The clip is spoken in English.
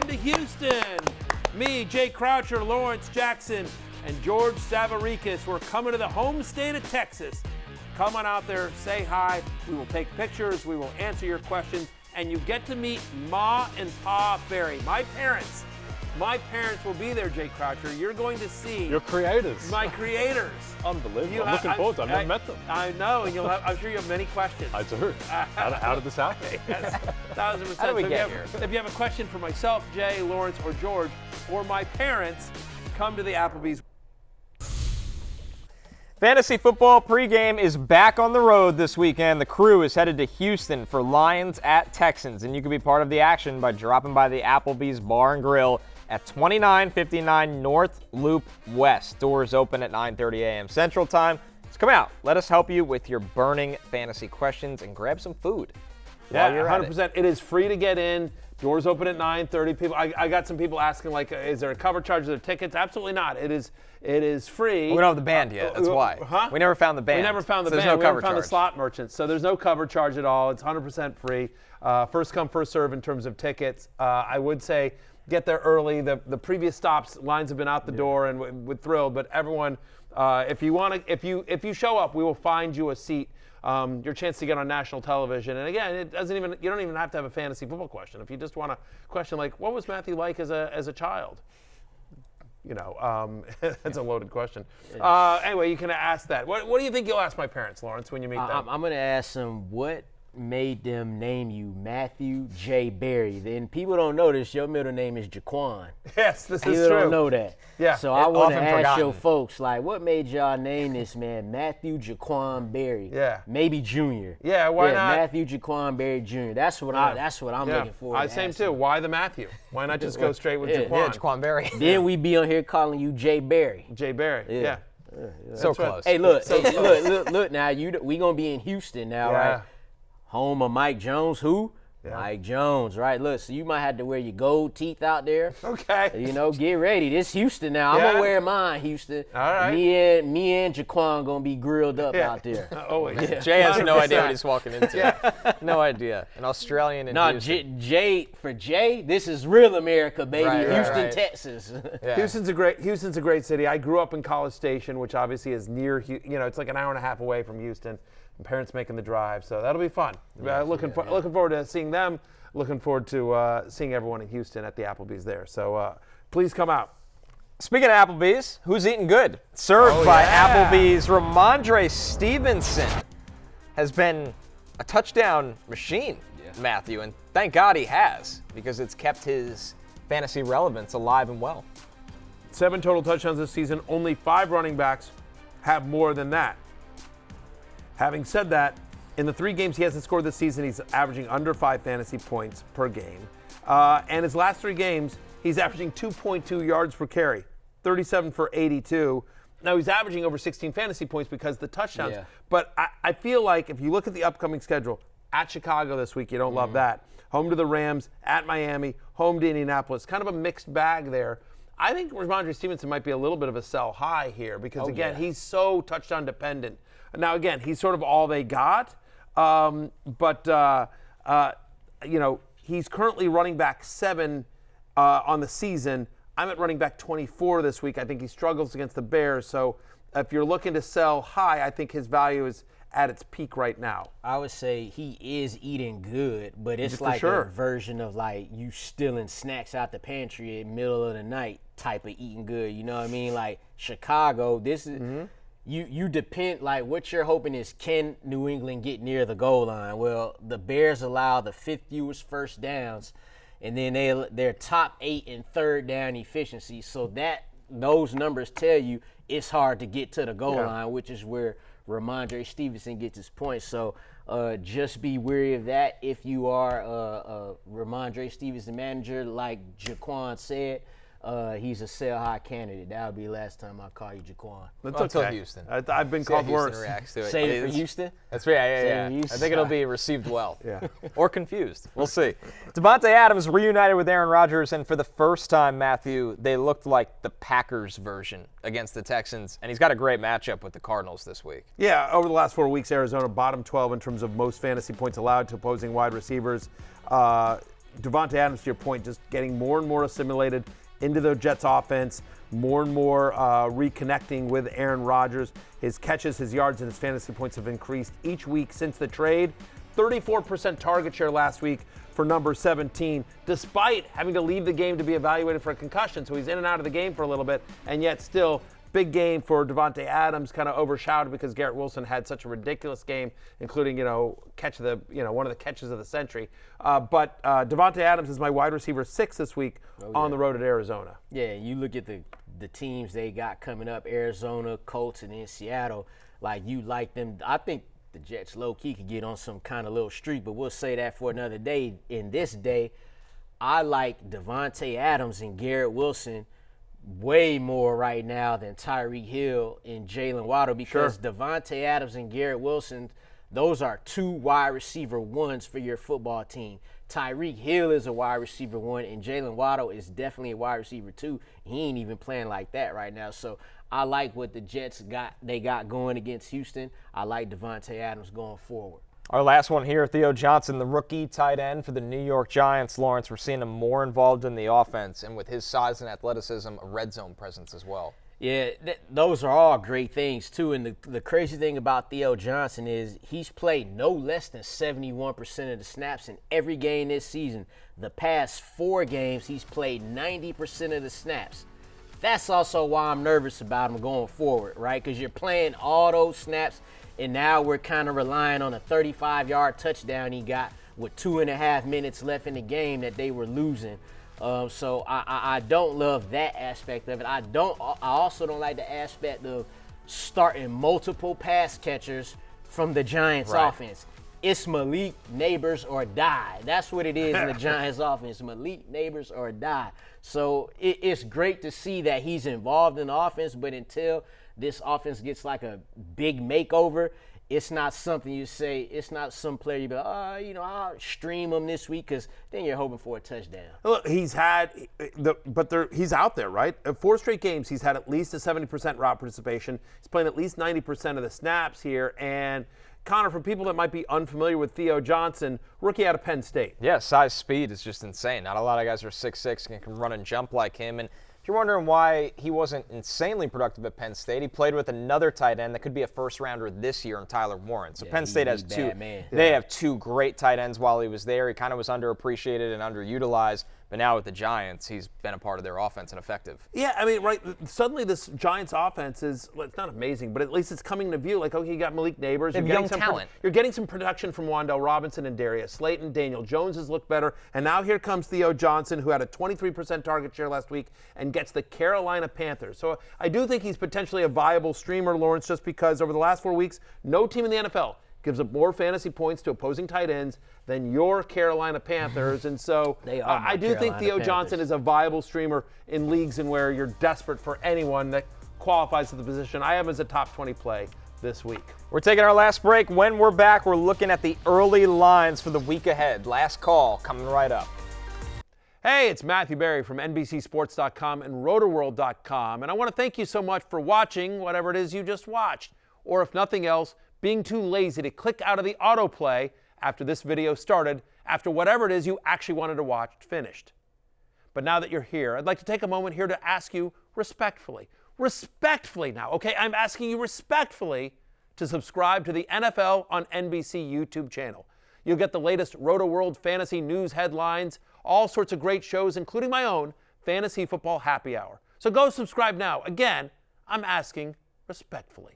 to Houston. Me, Jay Croucher, Lawrence Jackson, and George Savaricas. We're coming to the home state of Texas. Come on out there, say hi. We will take pictures. We will answer your questions. And you get to meet Ma and Pa Berry. My parents will be there, Jay Croucher. You're going to see your creators. My creators. Unbelievable. I'm looking forward to it. I've never met them. I know, and I'm sure you have many questions. I do. How did this happen? Yes, 1,000%. How did we get here? If you have a question for myself, Jay, Lawrence, or George, or my parents, come to the Applebee's. Fantasy football pregame is back on the road this weekend. The crew is headed to Houston for Lions at Texans, and you can be part of the action by dropping by the Applebee's Bar and Grill at 2959 North Loop West. Doors open at 9:30 a.m. Central Time. So come out. Let us help you with your burning fantasy questions and grab some food. Yeah, 100%. It is free to get in. Doors open at 9:30. People, I got some people asking, like, is there a cover charge? Are there tickets? Absolutely not. It is free. We don't have the band yet. That's why. Huh? We never found the band. We never found the band. There's no we cover never found charge. the slot merchants. So there's no cover charge at all. It's 100% free. First come, first serve in terms of tickets. I would say get there early. The previous stops, lines have been out the door, and we're thrilled. But everyone, if you show up, we will find you a seat. Your chance to get on national television. And again, you don't even have to have a fantasy football question. If you just want a question like, what was Matthew like as a child? That's a loaded question. Anyway, you can ask that. What do you think you'll ask my parents, Lawrence, when you meet them? I'm going to ask them what made them name you Matthew J. Berry. And people don't know this. Your middle name is Jaquan. Yes, this is true. People don't know that. Yeah. So I want to ask your folks, like, what made y'all name this man Matthew Jaquan Berry? Yeah. Maybe Jr. Yeah, why not? Matthew Jaquan Berry Jr. That's what I'm looking for. Same too. Why the Matthew? Why not just go straight with Jaquan? Yeah, Jaquan Berry. Then we be on here calling you J. Berry. J. Berry. Yeah. So close. Hey, look now. We gonna be in Houston now, right? Home of Mike Jones, who? Yeah. Mike Jones, right? Look, so you might have to wear your gold teeth out there. Okay. Get ready. This Houston now. I'm gonna wear mine, Houston. All right. Me and Jaquan gonna be grilled up out there. Jay has no idea what he's walking into. No idea. An Australian in Houston. Jay, this is real America, baby. Right, Houston, Texas. Yeah. Houston's a great city. I grew up in College Station, which obviously is near, it's like an hour and a half away from Houston. Parents making the drive, so that'll be fun. Looking forward to seeing them. Looking forward to seeing everyone in Houston at the Applebee's there. So please come out. Speaking of Applebee's, who's eating good? Served by Applebee's, Rhamondre Stevenson has been a touchdown machine, Matthew, and thank God he has, because it's kept his fantasy relevance alive and well. 7 total touchdowns this season. Only 5 running backs have more than that. Having said that, in the 3 games he hasn't scored this season, he's averaging under 5 fantasy points per game. And his last 3 games, he's averaging 2.2 yards per carry, 37 for 82. Now, he's averaging over 16 fantasy points because of the touchdowns. Yeah. But I feel like if you look at the upcoming schedule, at Chicago this week, you don't love that. Home to the Rams, at Miami, home to Indianapolis. Kind of a mixed bag there. I think Rhamondre Stevenson might be a little bit of a sell high here because, he's so touchdown dependent. Now, again, he's sort of all they got, but he's currently running back 7 on the season. I'm at running back 24 this week. I think he struggles against the Bears. So if you're looking to sell high, I think his value is at its peak right now. I would say he is eating good, but it's like a version of like you stealing snacks out the pantry in the middle of the night type of eating good. You know what I mean? Like Chicago, this is you depend, like what you're hoping is, can New England get near the goal line? Well, the Bears allow the 5th fewest first downs, and then they're top 8 in third down efficiency. So those numbers tell you it's hard to get to the goal line, which is where Rhamondre Stevenson gets his points. So just be wary of that if you are a Rhamondre Stevenson manager. Like Jaquan said, he's a sell high candidate. That would be the last time I call you Jaquan. That's until Houston. I've been called worse. Houston reacts to it. Save it for Houston? That's right. Yeah. I think it'll be received well. Yeah. Or confused. We'll see. Davante Adams reunited with Aaron Rodgers, and for the first time, Matthew, they looked like the Packers version against the Texans, and he's got a great matchup with the Cardinals this week. Yeah, over the last 4 weeks, Arizona bottom 12 in terms of most fantasy points allowed to opposing wide receivers. Davante Adams, to your point, just getting more and more assimilated into the Jets offense, more and more reconnecting with Aaron Rodgers. His catches, his yards, and his fantasy points have increased each week since the trade. 34% target share last week for number 17, despite having to leave the game to be evaluated for a concussion. So he's in and out of the game for a little bit, and yet still big game for Davante Adams, kind of overshadowed because Garrett Wilson had such a ridiculous game, including, catch of the, one of the catches of the century. But Davante Adams is my wide receiver 6 this week on the road at Arizona. Yeah, you look at the teams they got coming up, Arizona, Colts, and then Seattle. Like, you like them. I think the Jets low-key could get on some kind of little streak, but we'll say that for another day. In this day, I like Davante Adams and Garrett Wilson way more right now than Tyreek Hill and Jalen Waddle, because Davante Adams and Garrett Wilson, those are 2 wide receiver 1s for your football team. Tyreek Hill is a wide receiver 1, and Jalen Waddle is definitely a wide receiver 2. He ain't even playing like that right now. So I like what the Jets got going against Houston. I like Davante Adams going forward. Our last one here, Theo Johnson, the rookie tight end for the New York Giants. Lawrence, we're seeing him more involved in the offense, and with his size and athleticism, a red zone presence as well. Yeah, those are all great things, too. And the crazy thing about Theo Johnson is he's played no less than 71% of the snaps in every game this season. The past 4 games, he's played 90% of the snaps. That's also why I'm nervous about him going forward, right? Because you're playing all those snaps, and now we're kind of relying on a 35-yard touchdown he got with 2.5 minutes left in the game that they were losing. So I don't love that aspect of it. I also don't like the aspect of starting multiple pass catchers from the Giants offense. It's Malik Neighbors or die. That's what it is in the Giants offense. Malik Neighbors or die. So it's great to see that he's involved in the offense, but until this offense gets like a big makeover, it's not something you say. It's not some player you be like, I'll stream him this week, because then you're hoping for a touchdown. Look, he's out there, right? 4 straight games, he's had at least a 70% route participation. He's playing at least 90% of the snaps here. And Connor, for people that might be unfamiliar with Theo Johnson, rookie out of Penn State. Yeah, size, speed is just insane. Not a lot of guys are 6'6" and can run and jump like him. And if you're wondering why he wasn't insanely productive at Penn State, he played with another tight end that could be a first-rounder this year in Tyler Warren. So Penn State has 2. They have 2 great tight ends while he was there. He kind of was underappreciated and underutilized. But now with the Giants, he's been a part of their offense and effective. Yeah, I mean, right, suddenly this Giants offense is, well, it's not amazing, but at least it's coming to view. Like, okay, you got Malik Neighbors. They have young talent. You're getting some production from Wan'Dale Robinson and Darius Slayton. Daniel Jones has looked better. And now here comes Theo Johnson, who had a 23% target share last week and gets the Carolina Panthers. So I do think he's potentially a viable streamer, Lawrence, just because over the last 4 weeks, no team in the NFL gives up more fantasy points to opposing tight ends than your Carolina Panthers. And so I do think Theo Johnson is a viable streamer in leagues in where you're desperate for anyone that qualifies for the position. I have him as a top 20 play this week. We're taking our last break. When we're back, we're looking at the early lines for the week ahead. Last call coming right up. Hey, it's Matthew Berry from NBCSports.com and Rotoworld.com. And I want to thank you so much for watching whatever it is you just watched. Or if nothing else, being too lazy to click out of the autoplay after this video started, after whatever it is you actually wanted to watch finished. But now that you're here, I'd like to take a moment here to ask you respectfully now, okay? I'm asking you respectfully to subscribe to the NFL on NBC YouTube channel. You'll get the latest Roto World fantasy news headlines, all sorts of great shows, including my own Fantasy Football Happy Hour. So go subscribe now. Again, I'm asking respectfully.